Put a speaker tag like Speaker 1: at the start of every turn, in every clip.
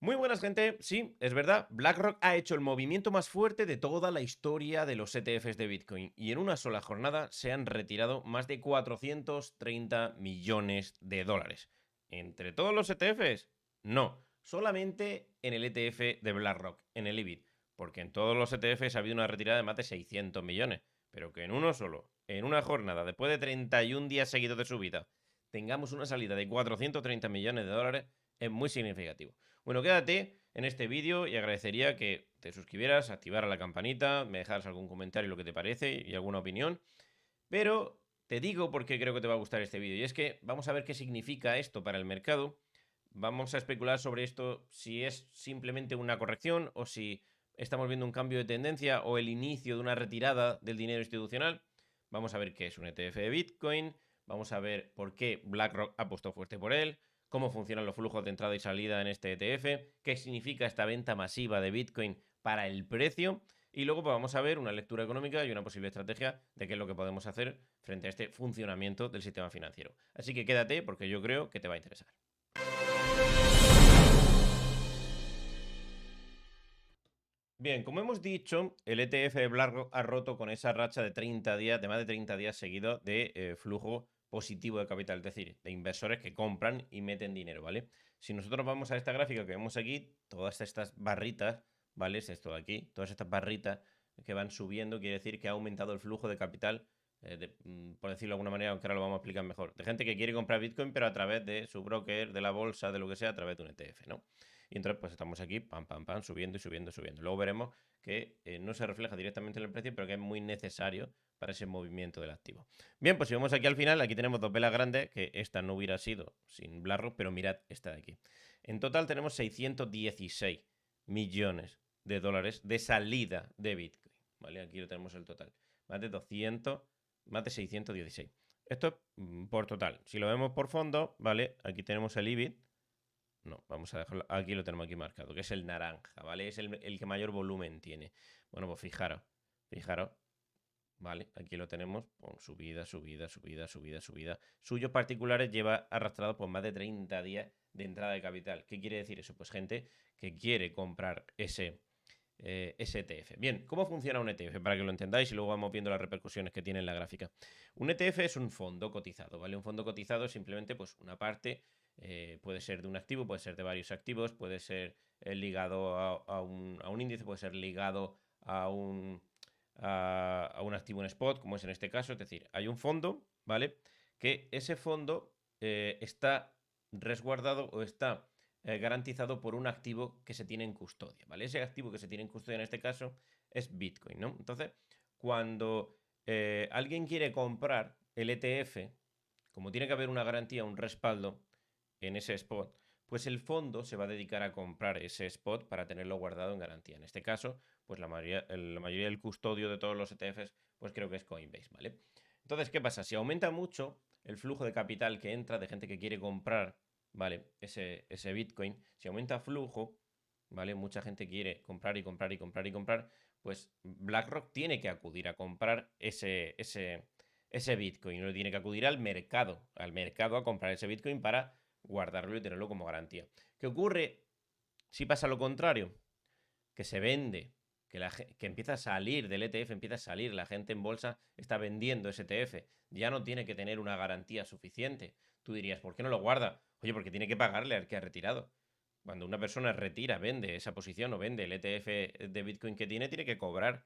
Speaker 1: Muy buenas, gente. Sí, es verdad, BlackRock ha hecho el movimiento más fuerte de toda la historia de los ETFs de Bitcoin y en una sola jornada se han retirado más de 430 millones de dólares. ¿Entre todos los ETFs? No, solamente en el ETF de BlackRock, en el IBIT, porque en todos los ETFs ha habido una retirada de más de 600 millones, pero que en uno solo, en una jornada, después de 31 días seguidos de subida, tengamos una salida de 430 millones de dólares, es muy significativo. Bueno, quédate en este vídeo y agradecería que te suscribieras, activaras la campanita, me dejaras algún comentario lo que te parece y alguna opinión. Pero te digo por qué creo que te va a gustar este vídeo. Y es que vamos a ver qué significa esto para el mercado. Vamos a especular sobre esto, si es simplemente una corrección o si estamos viendo un cambio de tendencia o el inicio de una retirada del dinero institucional. Vamos a ver qué es un ETF de Bitcoin. Vamos a ver por qué BlackRock ha puesto fuerte por él, cómo funcionan los flujos de entrada y salida en este ETF, qué significa esta venta masiva de Bitcoin para el precio. Y luego pues, vamos a ver una lectura económica y una posible estrategia de qué es lo que podemos hacer frente a este funcionamiento del sistema financiero. Así que quédate porque yo creo que te va a interesar. Bien, como hemos dicho, el ETF de BlackRock ha roto con esa racha de 30 días, de más de 30 días seguidos de flujo positivo de capital, es decir, de inversores que compran y meten dinero, ¿vale? Si nosotros vamos a esta gráfica que vemos aquí, todas estas barritas, ¿vale? Es esto de aquí, todas estas barritas que van subiendo, quiere decir que ha aumentado el flujo de capital, por decirlo de alguna manera, aunque ahora lo vamos a explicar mejor, de gente que quiere comprar Bitcoin, pero a través de su broker, de la bolsa, de lo que sea, a través de un ETF, ¿no? Y entonces, pues estamos aquí, pam, pam, pam, subiendo y subiendo y subiendo. Luego veremos que no se refleja directamente en el precio, pero que es muy necesario para ese movimiento del activo. Bien, pues si vemos aquí al final, aquí tenemos dos velas grandes, que esta no hubiera sido sin BlackRock, pero mirad esta de aquí. En total tenemos 616 millones de dólares de salida de Bitcoin. ¿Vale? Aquí lo tenemos el total. Más de 200, más de 616. Esto es por total. Si lo vemos por fondo, ¿vale? Aquí tenemos el IBIT. No, vamos a dejarlo. Aquí lo tenemos aquí marcado, que es el naranja, ¿vale? Es el que mayor volumen tiene. Bueno, pues fijaros, ¿vale? Aquí lo tenemos, con subida, subida, subida, subida, subida. Suyos particulares lleva arrastrado por más de 30 días de entrada de capital. ¿Qué quiere decir eso? Pues gente que quiere comprar ese ETF. Bien, ¿cómo funciona un ETF? Para que lo entendáis y luego vamos viendo las repercusiones que tiene en la gráfica. Un ETF es un fondo cotizado, ¿vale? Un fondo cotizado es simplemente pues, una parte, puede ser de un activo, puede ser de varios activos, puede ser ligado a un índice, puede ser ligado a un activo en spot, como es en este caso. Es decir, hay un fondo, ¿vale? Que ese fondo está resguardado o está garantizado por un activo que se tiene en custodia, ¿vale? Ese activo que se tiene en custodia en este caso es Bitcoin, ¿no? Entonces, cuando alguien quiere comprar el ETF, como tiene que haber una garantía, un respaldo en ese spot, pues el fondo se va a dedicar a comprar ese spot para tenerlo guardado en garantía. En este caso, pues la mayoría del custodio de todos los ETFs, pues creo que es Coinbase, ¿vale? Entonces, ¿qué pasa? Si aumenta mucho el flujo de capital que entra de gente que quiere comprar, ¿vale? Ese Bitcoin, si aumenta flujo, ¿vale? Mucha gente quiere comprar y comprar y comprar y comprar, pues BlackRock tiene que acudir a comprar ese Bitcoin, no tiene que acudir al mercado a comprar ese Bitcoin para guardarlo y tenerlo como garantía. ¿Qué ocurre si pasa lo contrario? Que se vende, que empieza a salir del ETF, empieza a salir, la gente en bolsa está vendiendo ese ETF, ya no tiene que tener una garantía suficiente. Tú dirías, ¿por qué no lo guarda? Oye, porque tiene que pagarle al que ha retirado. Cuando una persona retira, vende esa posición o vende el ETF de Bitcoin que tiene que cobrar.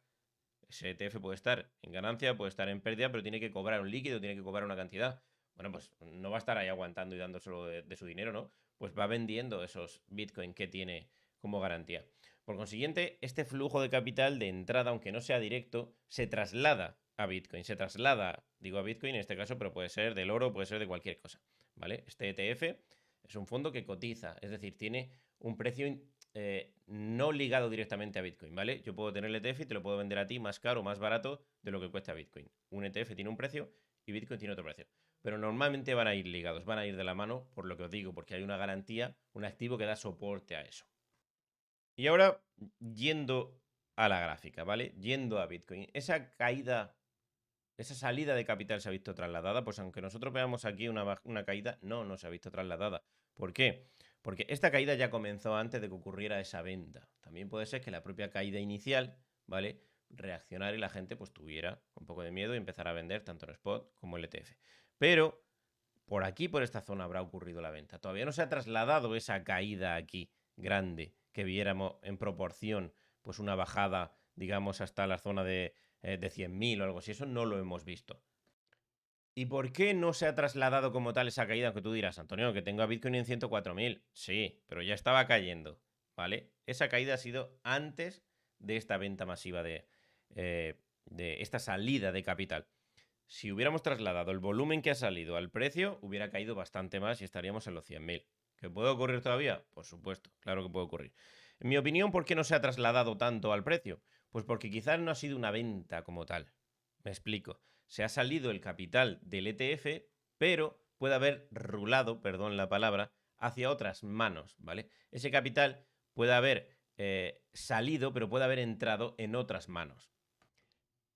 Speaker 1: Ese ETF puede estar en ganancia, puede estar en pérdida, pero tiene que cobrar un líquido, tiene que cobrar una cantidad. Bueno, pues no va a estar ahí aguantando y dándoselo de su dinero, ¿no? Pues va vendiendo esos Bitcoin que tiene como garantía. Por consiguiente, este flujo de capital de entrada, aunque no sea directo, se traslada a Bitcoin. Se traslada, digo a Bitcoin en este caso, pero puede ser del oro, puede ser de cualquier cosa. ¿Vale? Este ETF es un fondo que cotiza, es decir, tiene un precio no ligado directamente a Bitcoin, ¿vale? Yo puedo tener el ETF y te lo puedo vender a ti más caro o más barato de lo que cuesta Bitcoin. Un ETF tiene un precio y Bitcoin tiene otro precio. Pero normalmente van a ir ligados, van a ir de la mano, por lo que os digo, porque hay una garantía, un activo que da soporte a eso. Y ahora, yendo a la gráfica, ¿vale? Yendo a Bitcoin. Esa caída, esa salida de capital se ha visto trasladada, pues aunque nosotros veamos aquí una caída, no se ha visto trasladada. ¿Por qué? Porque esta caída ya comenzó antes de que ocurriera esa venta. También puede ser que la propia caída inicial, ¿vale?, reaccionara y la gente pues tuviera un poco de miedo y empezara a vender tanto en spot como en ETF. Pero por aquí, por esta zona, habrá ocurrido la venta. Todavía no se ha trasladado esa caída aquí grande que viéramos en proporción, pues una bajada, digamos, hasta la zona de 100.000 o algo así. Eso no lo hemos visto. ¿Y por qué no se ha trasladado como tal esa caída? Que tú dirás, Antonio, que tengo a Bitcoin en 104.000. Sí, pero ya estaba cayendo, ¿vale? Esa caída ha sido antes de esta venta masiva de esta salida de capital. Si hubiéramos trasladado el volumen que ha salido al precio, hubiera caído bastante más y estaríamos en los 100.000. ¿Que puede ocurrir todavía? Por supuesto, claro que puede ocurrir. En mi opinión, ¿por qué no se ha trasladado tanto al precio? Pues porque quizás no ha sido una venta como tal. Me explico. Se ha salido el capital del ETF, pero puede haber rulado, perdón la palabra, hacia otras manos, ¿vale? Ese capital puede haber salido, pero puede haber entrado en otras manos.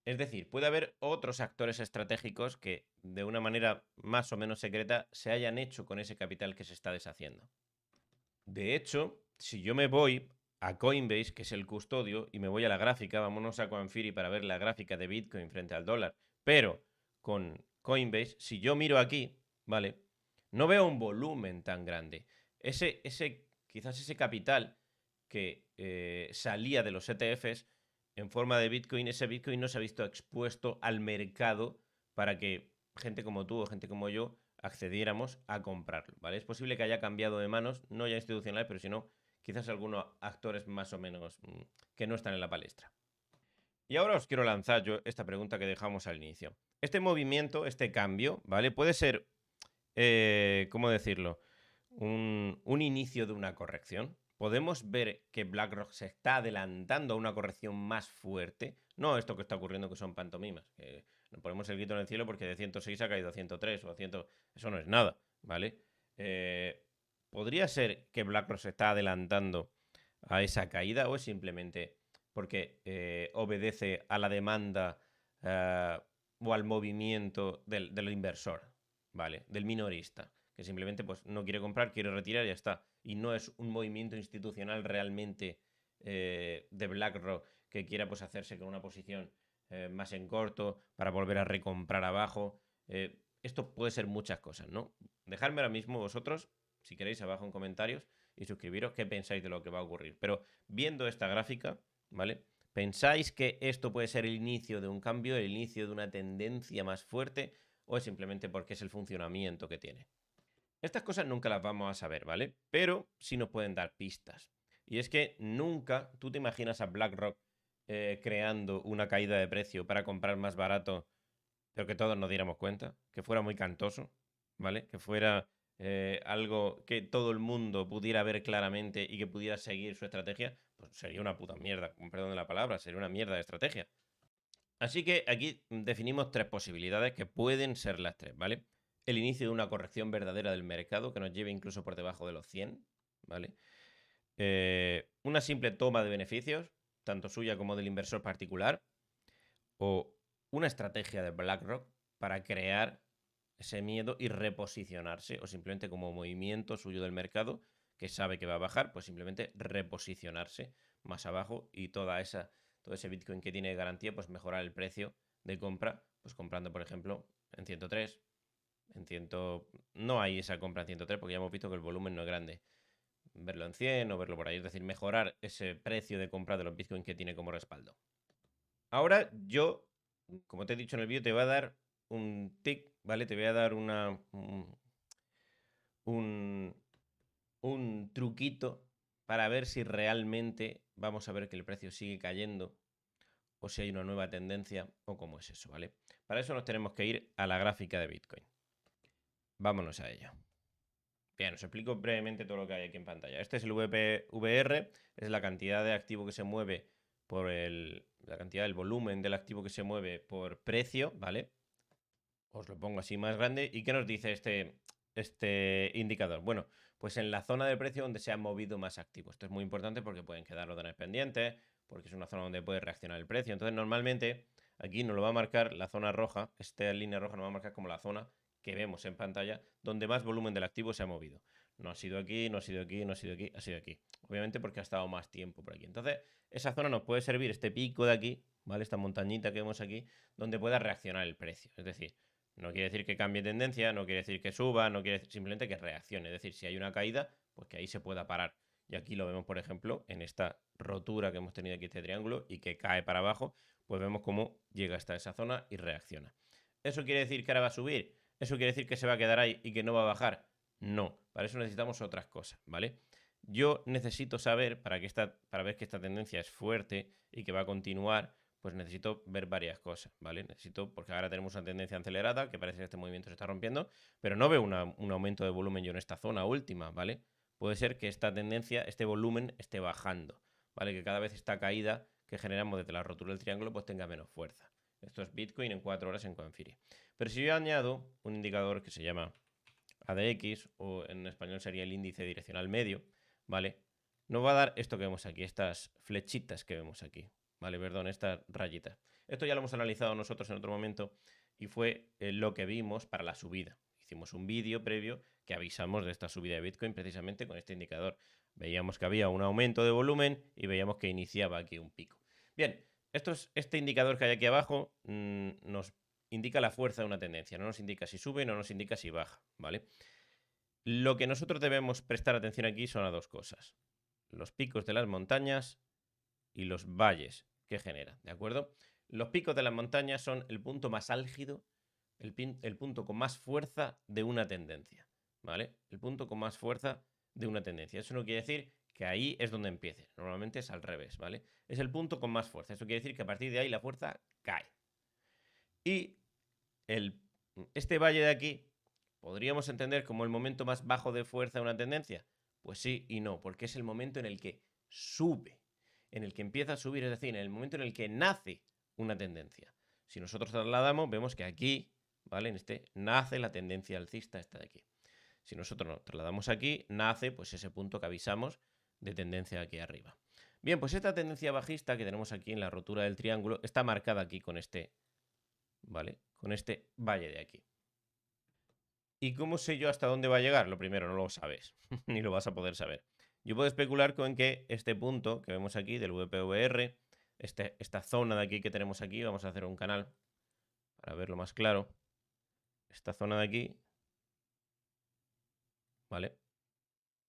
Speaker 1: Es decir, puede haber otros actores estratégicos que, de una manera más o menos secreta, se hayan hecho con ese capital que se está deshaciendo. De hecho, si yo me voy a Coinbase, que es el custodio, y me voy a la gráfica, vámonos a Coinfiri para ver la gráfica de Bitcoin frente al dólar, pero con Coinbase, si yo miro aquí, ¿vale? No veo un volumen tan grande. Quizás ese capital que salía de los ETFs en forma de Bitcoin, ese Bitcoin no se ha visto expuesto al mercado para que gente como tú o gente como yo accediéramos a comprarlo, ¿vale? Es posible que haya cambiado de manos, no ya institucionales, pero sino quizás algunos actores más o menos que no están en la palestra. Y ahora os quiero lanzar yo esta pregunta que dejamos al inicio. Este movimiento, este cambio, ¿vale? Puede ser, ¿cómo decirlo? Un inicio de una corrección. Podemos ver que BlackRock se está adelantando a una corrección más fuerte. No esto que está ocurriendo que son pantomimas, que nos ponemos el grito en el cielo porque de 106 ha caído a 103 o a 100. Eso no es nada, ¿vale? ¿Podría ser que BlackRock se está adelantando a esa caída o es simplemente porque obedece a la demanda o al movimiento del inversor, ¿vale? Del minorista, que simplemente pues no quiere comprar, quiere retirar y ya está. Y no es un movimiento institucional realmente de BlackRock que quiera pues hacerse con una posición más en corto para volver a recomprar abajo. Esto puede ser muchas cosas, ¿no? Dejadme ahora mismo vosotros, si queréis, abajo en comentarios y suscribiros qué pensáis de lo que va a ocurrir. Pero viendo esta gráfica, ¿vale? ¿Pensáis que esto puede ser el inicio de un cambio, el inicio de una tendencia más fuerte o es simplemente porque es el funcionamiento que tiene? Estas cosas nunca las vamos a saber, ¿vale? Pero sí nos pueden dar pistas. Y es que nunca tú te imaginas a BlackRock creando una caída de precio para comprar más barato, pero que todos nos diéramos cuenta, que fuera muy cantoso, ¿vale? Que fuera algo que todo el mundo pudiera ver claramente y que pudiera seguir su estrategia, pues sería una puta mierda, con perdón de la palabra, sería una mierda de estrategia. Así que aquí definimos tres posibilidades que pueden ser las tres, ¿vale? El inicio de una corrección verdadera del mercado que nos lleve incluso por debajo de los 100, ¿vale? Una simple toma de beneficios, tanto suya como del inversor particular, o una estrategia de BlackRock para crear ese miedo y reposicionarse, o simplemente como movimiento suyo del mercado que sabe que va a bajar, pues simplemente reposicionarse más abajo y todo ese Bitcoin que tiene garantía, pues mejorar el precio de compra, pues comprando, por ejemplo, en 103, en 100. No hay esa compra en 103 porque ya hemos visto que el volumen no es grande. Verlo en 100 o verlo por ahí, es decir, mejorar ese precio de compra de los Bitcoin que tiene como respaldo. Ahora yo, como te he dicho en el vídeo, te voy a dar un tic, ¿vale? Te voy a dar un truquito para ver si realmente vamos a ver que el precio sigue cayendo o si hay una nueva tendencia o cómo es eso, ¿vale? Para eso nos tenemos que ir a la gráfica de Bitcoin. Vámonos a ello. Bien, os explico brevemente todo lo que hay aquí en pantalla. Este es el VR, es la cantidad de activo que se mueve por la cantidad del volumen del activo que se mueve por precio, ¿vale? Os lo pongo así más grande. ¿Y qué nos dice este indicador? Bueno, pues en la zona de precio donde se ha movido más activo. Esto es muy importante porque pueden quedar órdenes pendientes, porque es una zona donde puede reaccionar el precio. Entonces, normalmente aquí nos lo va a marcar la zona roja, esta línea roja nos va a marcar como la zona que vemos en pantalla donde más volumen del activo se ha movido. No ha sido aquí, no ha sido aquí, no ha sido aquí, ha sido aquí. Obviamente porque ha estado más tiempo por aquí. Entonces, esa zona nos puede servir, este pico de aquí, ¿vale? Esta montañita que vemos aquí, donde pueda reaccionar el precio. Es decir, no quiere decir que cambie tendencia, no quiere decir que suba, no quiere decir simplemente que reaccione. Es decir, si hay una caída, pues que ahí se pueda parar. Y aquí lo vemos, por ejemplo, en esta rotura que hemos tenido aquí, este triángulo, y que cae para abajo, pues vemos cómo llega hasta esa zona y reacciona. ¿Eso quiere decir que ahora va a subir? ¿Eso quiere decir que se va a quedar ahí y que no va a bajar? No, para eso necesitamos otras cosas, ¿vale? Yo necesito saber, para ver que esta tendencia es fuerte y que va a continuar, pues necesito ver varias cosas, ¿vale? Necesito, porque ahora tenemos una tendencia acelerada, que parece que este movimiento se está rompiendo, pero no veo un aumento de volumen yo en esta zona última, ¿vale? Puede ser que esta tendencia, este volumen, esté bajando, ¿vale? Que cada vez esta caída que generamos desde la rotura del triángulo, pues tenga menos fuerza. Esto es Bitcoin en 4 horas en Coinfiri. Pero si yo añado un indicador que se llama ADX, o en español sería el índice direccional medio, ¿vale? Nos va a dar esto que vemos aquí, estas flechitas que vemos aquí, ¿vale? Perdón, estas rayitas. Esto ya lo hemos analizado nosotros en otro momento y fue lo que vimos para la subida. Hicimos un vídeo previo que avisamos de esta subida de Bitcoin precisamente con este indicador. Veíamos que había un aumento de volumen y veíamos que iniciaba aquí un pico. Bien, este indicador que hay aquí abajo nos indica la fuerza de una tendencia, no nos indica si sube, no nos indica si baja, ¿vale? Lo que nosotros debemos prestar atención aquí son a dos cosas: los picos de las montañas y los valles que generan, ¿de acuerdo? Los picos de las montañas son el punto más álgido, el punto con más fuerza de una tendencia, ¿vale? El punto con más fuerza de una tendencia. Eso no quiere decir que ahí es donde empiece. Normalmente es al revés, ¿vale? Es el punto con más fuerza. Eso quiere decir que a partir de ahí la fuerza cae. Y este valle de aquí, ¿podríamos entender como el momento más bajo de fuerza de una tendencia? Pues sí y no, porque es el momento en el que sube, en el que empieza a subir, es decir, en el momento en el que nace una tendencia. Si nosotros trasladamos, vemos que aquí, ¿vale? En este nace la tendencia alcista, esta de aquí. Si nosotros nos trasladamos aquí, nace pues ese punto que avisamos de tendencia aquí arriba. Bien, pues esta tendencia bajista que tenemos aquí en la rotura del triángulo está marcada aquí con este, ¿vale? Con este valle de aquí. ¿Y cómo sé yo hasta dónde va a llegar? Lo primero, no lo sabes, ni lo vas a poder saber. Yo puedo especular con que este punto que vemos aquí del VPVR, esta zona de aquí que tenemos aquí, vamos a hacer un canal para verlo más claro. Esta zona de aquí, ¿vale?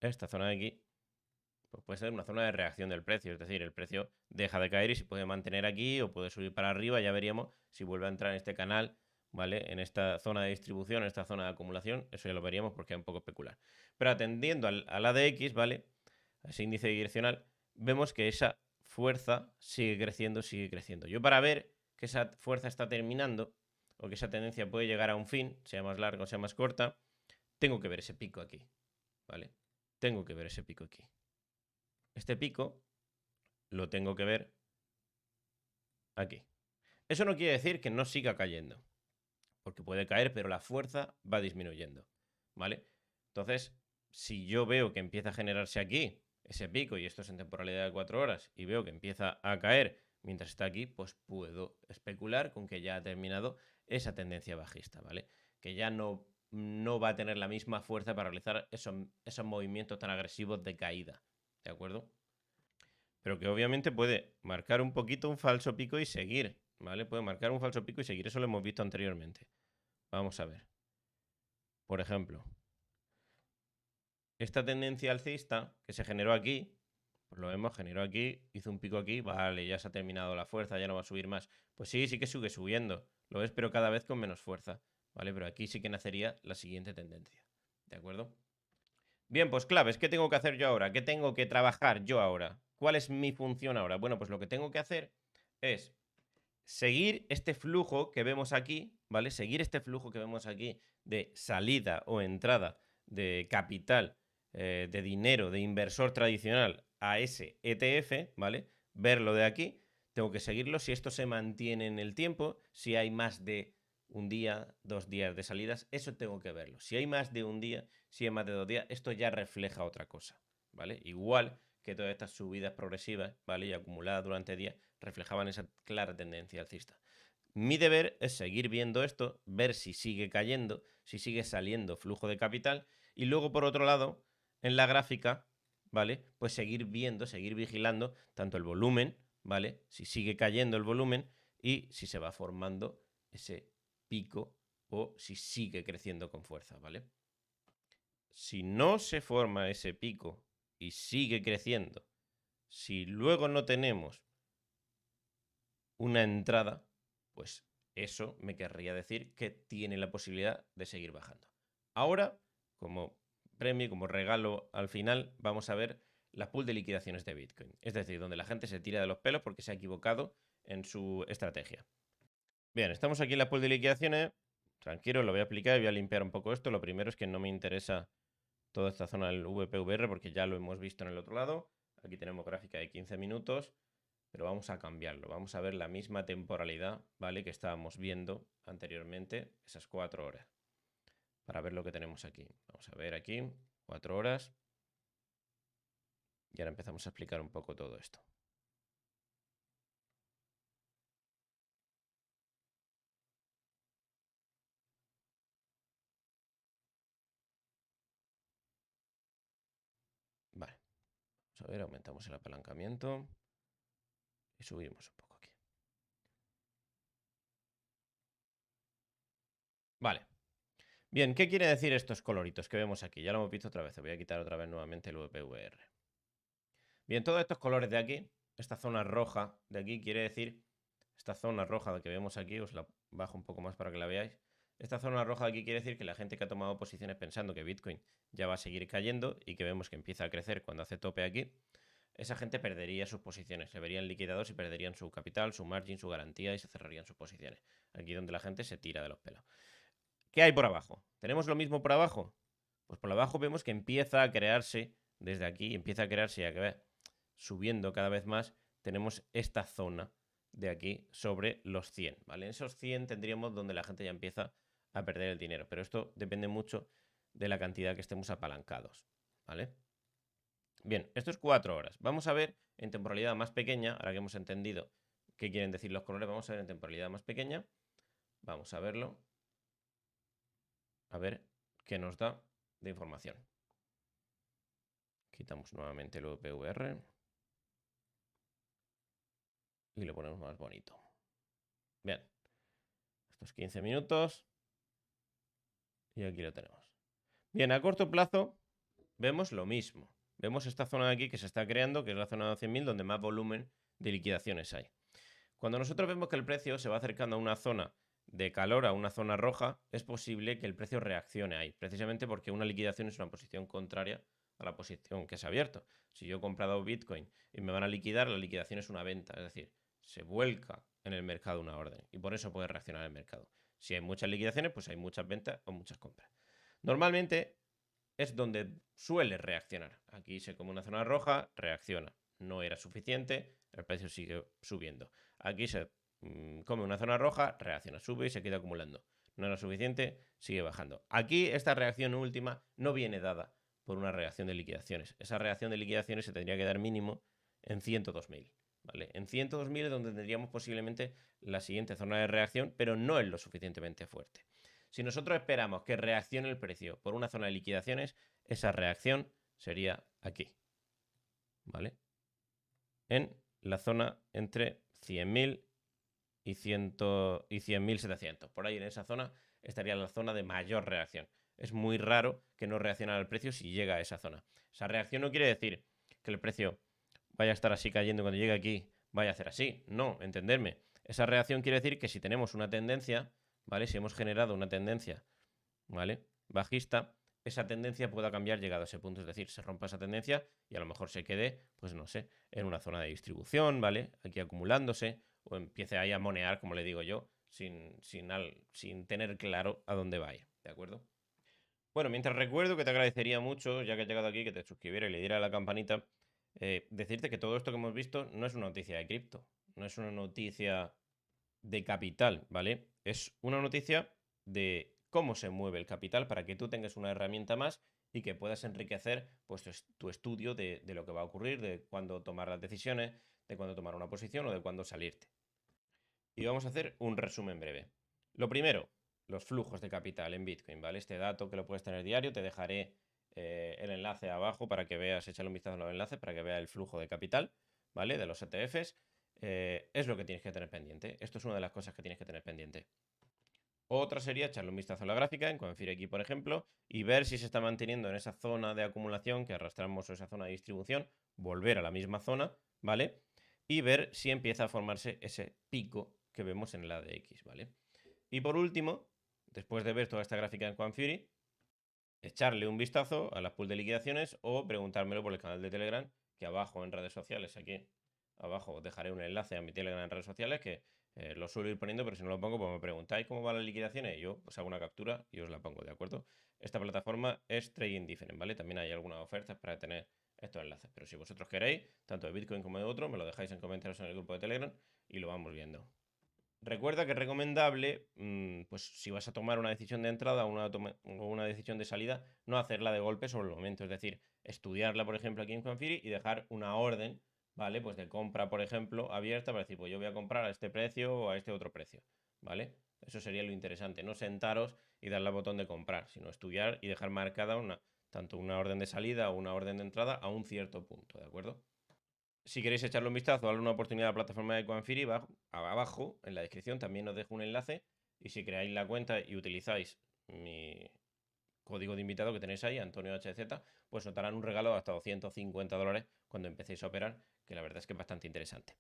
Speaker 1: Esta zona de aquí, pues puede ser una zona de reacción del precio, es decir, el precio deja de caer y se puede mantener aquí o puede subir para arriba, ya veríamos si vuelve a entrar en este canal, ¿vale? En esta zona de distribución, en esta zona de acumulación, eso ya lo veríamos porque es un poco especular. Pero atendiendo al ADX, ¿vale? A ese índice direccional, vemos que esa fuerza sigue creciendo, sigue creciendo. Yo para ver que esa fuerza está terminando o que esa tendencia puede llegar a un fin, sea más larga o sea más corta, tengo que ver ese pico aquí, ¿vale? Tengo que ver ese pico aquí. Este pico lo tengo que ver aquí. Eso no quiere decir que no siga cayendo, porque puede caer, pero la fuerza va disminuyendo, ¿vale? Entonces, si yo veo que empieza a generarse aquí ese pico, y esto es en temporalidad de 4 horas, y veo que empieza a caer mientras está aquí, pues puedo especular con que ya ha terminado esa tendencia bajista, ¿vale? Que ya no va a tener la misma fuerza para realizar esos movimientos tan agresivos de caída, ¿de acuerdo? Pero que obviamente puede marcar un poquito un falso pico y seguir, ¿vale? Puede marcar un falso pico y seguir, eso lo hemos visto anteriormente. Vamos a ver. Por ejemplo, esta tendencia alcista que se generó aquí, pues lo vemos, generó aquí, hizo un pico aquí, vale, ya se ha terminado la fuerza, ya no va a subir más. Pues sí, sí que sigue subiendo, lo ves, pero cada vez con menos fuerza, ¿vale? Pero aquí sí que nacería la siguiente tendencia, ¿de acuerdo? Bien, pues claves, ¿qué tengo que hacer yo ahora? ¿Qué tengo que trabajar yo ahora? ¿Cuál es mi función ahora? Bueno, pues lo que tengo que hacer es seguir este flujo que vemos aquí, ¿vale? Seguir este flujo que vemos aquí de salida o entrada de capital, de dinero, de inversor tradicional a ese ETF, ¿vale? Verlo de aquí, tengo que seguirlo si esto se mantiene en el tiempo, si hay más de un día, 2 días de salidas, eso tengo que verlo. Si hay más de un día, si hay más de 2 días, esto ya refleja otra cosa, ¿vale? Igual que todas estas subidas progresivas, ¿vale? Y acumuladas durante días, reflejaban esa clara tendencia alcista. Mi deber es seguir viendo esto, ver si sigue cayendo, si sigue saliendo flujo de capital y luego, por otro lado, en la gráfica, ¿vale? Pues seguir viendo, seguir vigilando tanto el volumen, ¿vale? Si sigue cayendo el volumen y si se va formando ese pico o si sigue creciendo con fuerza, ¿vale? Si no se forma ese pico y sigue creciendo, si luego no tenemos una entrada, pues eso me querría decir que tiene la posibilidad de seguir bajando. Ahora, como premio, como regalo al final, vamos a ver la pool de liquidaciones de Bitcoin. Es decir, donde la gente se tira de los pelos porque se ha equivocado en su estrategia. Bien, estamos aquí en la pool de liquidaciones. Tranquilo, lo voy a aplicar y voy a limpiar un poco esto. Lo primero es que no me interesa toda esta zona del VPVR porque ya lo hemos visto en el otro lado. Aquí tenemos gráfica de 15 minutos, pero vamos a cambiarlo. Vamos a ver la misma temporalidad, ¿vale? Que estábamos viendo anteriormente, esas 4 horas, para ver lo que tenemos aquí. Vamos a ver aquí, 4 horas. Y ahora empezamos a explicar un poco todo esto. Vale, vamos a ver, aumentamos el apalancamiento y subimos un poco aquí. Vale. Bien, ¿qué quiere decir estos coloritos que vemos aquí? Ya lo hemos visto otra vez. Voy a quitar otra vez nuevamente el VPVR. Bien, todos estos colores de aquí, esta zona roja de aquí, quiere decir, esta zona roja que vemos aquí, os la bajo un poco más para que la veáis. Esta zona roja de aquí quiere decir que la gente que ha tomado posiciones pensando que Bitcoin ya va a seguir cayendo y que vemos que empieza a crecer cuando hace tope aquí, esa gente perdería sus posiciones, se verían liquidados y perderían su capital, su margin, su garantía y se cerrarían sus posiciones. Aquí donde la gente se tira de los pelos. ¿Qué hay por abajo? ¿Tenemos lo mismo por abajo? Pues por abajo vemos que empieza a crearse, desde aquí, empieza a crearse, ya que ve, subiendo cada vez más, tenemos esta zona de aquí sobre los 100, ¿vale? En esos 100 tendríamos donde la gente ya empieza a perder el dinero, pero esto depende mucho de la cantidad que estemos apalancados, ¿vale? Bien, esto es 4 horas. Vamos a ver en temporalidad más pequeña, ahora que hemos entendido qué quieren decir los colores, vamos a ver en temporalidad más pequeña, vamos a verlo, a ver qué nos da de información. Quitamos nuevamente el VPVR y lo ponemos más bonito. Bien, estos 15 minutos y aquí lo tenemos. Bien, a corto plazo vemos lo mismo. Vemos esta zona de aquí que se está creando, que es la zona de 100.000, donde más volumen de liquidaciones hay. Cuando nosotros vemos que el precio se va acercando a una zona de calor, a una zona roja, es posible que el precio reaccione ahí, precisamente porque una liquidación es una posición contraria a la posición que se ha abierto. Si yo he comprado Bitcoin y me van a liquidar, la liquidación es una venta, es decir, se vuelca en el mercado una orden y por eso puede reaccionar el mercado. Si hay muchas liquidaciones, pues hay muchas ventas o muchas compras. Normalmente es donde suele reaccionar. Aquí se come una zona roja, reacciona. No era suficiente, el precio sigue subiendo. Aquí se come una zona roja, reacciona, sube y se queda acumulando. No era suficiente, sigue bajando. Aquí esta reacción última no viene dada por una reacción de liquidaciones. Esa reacción de liquidaciones se tendría que dar mínimo en 102.000. ¿Vale? En 102.000 es donde tendríamos posiblemente la siguiente zona de reacción, pero no es lo suficientemente fuerte. Si nosotros esperamos que reaccione el precio por una zona de liquidaciones, esa reacción sería aquí, ¿vale? En la zona entre 100.000 y 100.700. Por ahí en esa zona estaría la zona de mayor reacción. Es muy raro que no reaccione el precio si llega a esa zona. Esa reacción no quiere decir que el precio vaya a estar así cayendo cuando llegue aquí, vaya a hacer así. No, entenderme. Esa reacción quiere decir que si tenemos una tendencia, ¿vale? Si hemos generado una tendencia, ¿vale? Bajista, esa tendencia pueda cambiar llegado a ese punto, es decir, se rompa esa tendencia y a lo mejor se quede, pues no sé, en una zona de distribución, ¿vale? Aquí acumulándose o empiece ahí a monear, como le digo yo, sin tener claro a dónde va a ir, ¿de acuerdo? Bueno, mientras recuerdo que te agradecería mucho, ya que has llegado aquí, que te suscribieras y le dieras a la campanita, decirte que todo esto que hemos visto no es una noticia de cripto, no es una noticia de capital, ¿vale? Es una noticia de cómo se mueve el capital para que tú tengas una herramienta más y que puedas enriquecer pues, tu estudio de lo que va a ocurrir, de cuándo tomar las decisiones, de cuándo tomar una posición o de cuándo salirte. Y vamos a hacer un resumen breve. Lo primero, los flujos de capital en Bitcoin, ¿vale? Este dato que lo puedes tener diario, te dejaré el enlace abajo para que veas, échale un vistazo a los enlaces para que veas el flujo de capital, ¿vale? De los ETFs. Es lo que tienes que tener pendiente. Esto es una de las cosas que tienes que tener pendiente. Otra sería echarle un vistazo a la gráfica, en Coinfire aquí, por ejemplo, y ver si se está manteniendo en esa zona de acumulación que arrastramos o esa zona de distribución, volver a la misma zona, ¿vale? Y ver si empieza a formarse ese pico que vemos en el ADX, ¿vale? Y por último, después de ver toda esta gráfica en Coinfire, echarle un vistazo a las pools de liquidaciones o preguntármelo por el canal de Telegram, que abajo en redes sociales, aquí abajo os dejaré un enlace a mi Telegram en redes sociales que lo suelo ir poniendo, pero si no lo pongo, pues me preguntáis cómo van las liquidaciones y yo os hago una captura y os la pongo, ¿de acuerdo? Esta plataforma es Trading Different, ¿vale? También hay algunas ofertas para tener estos enlaces, pero si vosotros queréis, tanto de Bitcoin como de otro, me lo dejáis en comentarios en el grupo de Telegram y lo vamos viendo. Recuerda que es recomendable, pues si vas a tomar una decisión de entrada o una decisión de salida, no hacerla de golpe sobre el momento. Es decir, estudiarla, por ejemplo, aquí en Confiri y dejar una orden, ¿vale? Pues de compra, por ejemplo, abierta para decir, pues yo voy a comprar a este precio o a este otro precio, ¿vale? Eso sería lo interesante, no sentaros y darle al botón de comprar, sino estudiar y dejar marcada tanto una orden de salida o una orden de entrada a un cierto punto, ¿de acuerdo? Si queréis echarle un vistazo, darle una oportunidad a la plataforma de Coinfiri, abajo en la descripción también os dejo un enlace. Y si creáis la cuenta y utilizáis mi código de invitado que tenéis ahí, Antonio HZ, pues os darán un regalo de hasta $250 cuando empecéis a operar, que la verdad es que es bastante interesante.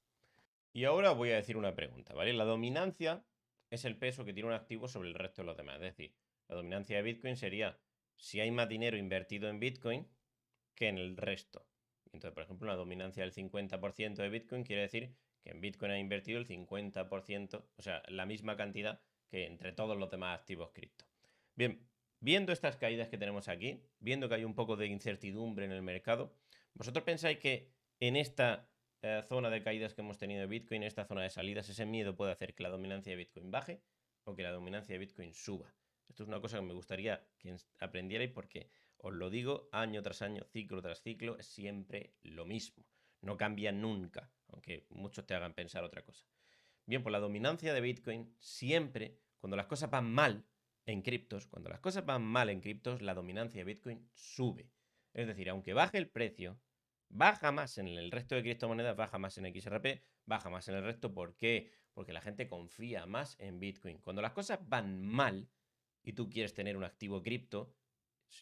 Speaker 1: Y ahora os voy a decir una pregunta, ¿vale? La dominancia es el peso que tiene un activo sobre el resto de los demás. Es decir, la dominancia de Bitcoin sería si hay más dinero invertido en Bitcoin que en el resto. Entonces, por ejemplo, una dominancia del 50% de Bitcoin quiere decir que en Bitcoin ha invertido el 50%, o sea, la misma cantidad que entre todos los demás activos cripto. Bien, viendo estas caídas que tenemos aquí, viendo que hay un poco de incertidumbre en el mercado, ¿vosotros pensáis que en esta zona de caídas que hemos tenido de Bitcoin, esta zona de salidas, ese miedo puede hacer que la dominancia de Bitcoin baje o que la dominancia de Bitcoin suba? Esto es una cosa que me gustaría que aprendierais porque os lo digo año tras año, ciclo tras ciclo, es siempre lo mismo. No cambia nunca, aunque muchos te hagan pensar otra cosa. Bien, pues la dominancia de Bitcoin siempre, cuando las cosas van mal en criptos, cuando las cosas van mal en criptos, la dominancia de Bitcoin sube. Es decir, aunque baje el precio, baja más en el resto de criptomonedas, baja más en XRP, baja más en el resto. ¿Por qué? Porque la gente confía más en Bitcoin. Cuando las cosas van mal y tú quieres tener un activo cripto,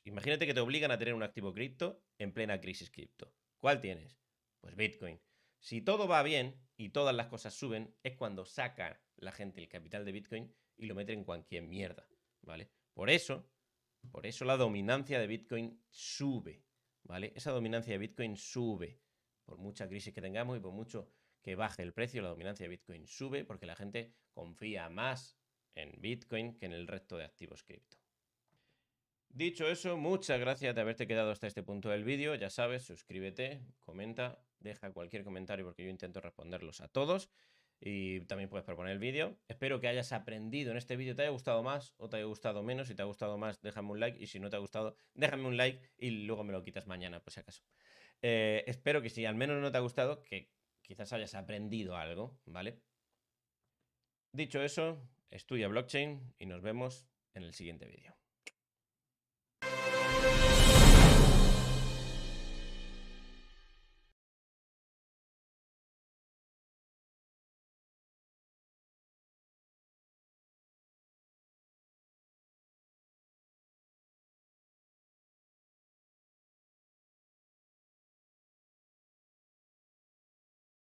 Speaker 1: imagínate que te obligan a tener un activo cripto en plena crisis cripto. ¿Cuál tienes? Pues Bitcoin. Si todo va bien y todas las cosas suben, es cuando saca la gente el capital de Bitcoin y lo mete en cualquier mierda, ¿vale? Por eso la dominancia de Bitcoin sube, ¿vale? Esa dominancia de Bitcoin sube. Por mucha crisis que tengamos y por mucho que baje el precio, la dominancia de Bitcoin sube porque la gente confía más en Bitcoin que en el resto de activos cripto. Dicho eso, muchas gracias de haberte quedado hasta este punto del vídeo. Ya sabes, suscríbete, comenta, deja cualquier comentario porque yo intento responderlos a todos. Y también puedes proponer el vídeo. Espero que hayas aprendido en este vídeo, te haya gustado más o te haya gustado menos. Si te ha gustado más, déjame un like. Y si no te ha gustado, déjame un like y luego me lo quitas mañana, por si acaso. Espero que si al menos no te ha gustado, que quizás hayas aprendido algo, ¿vale? Dicho eso, estudia blockchain y nos vemos en el siguiente vídeo.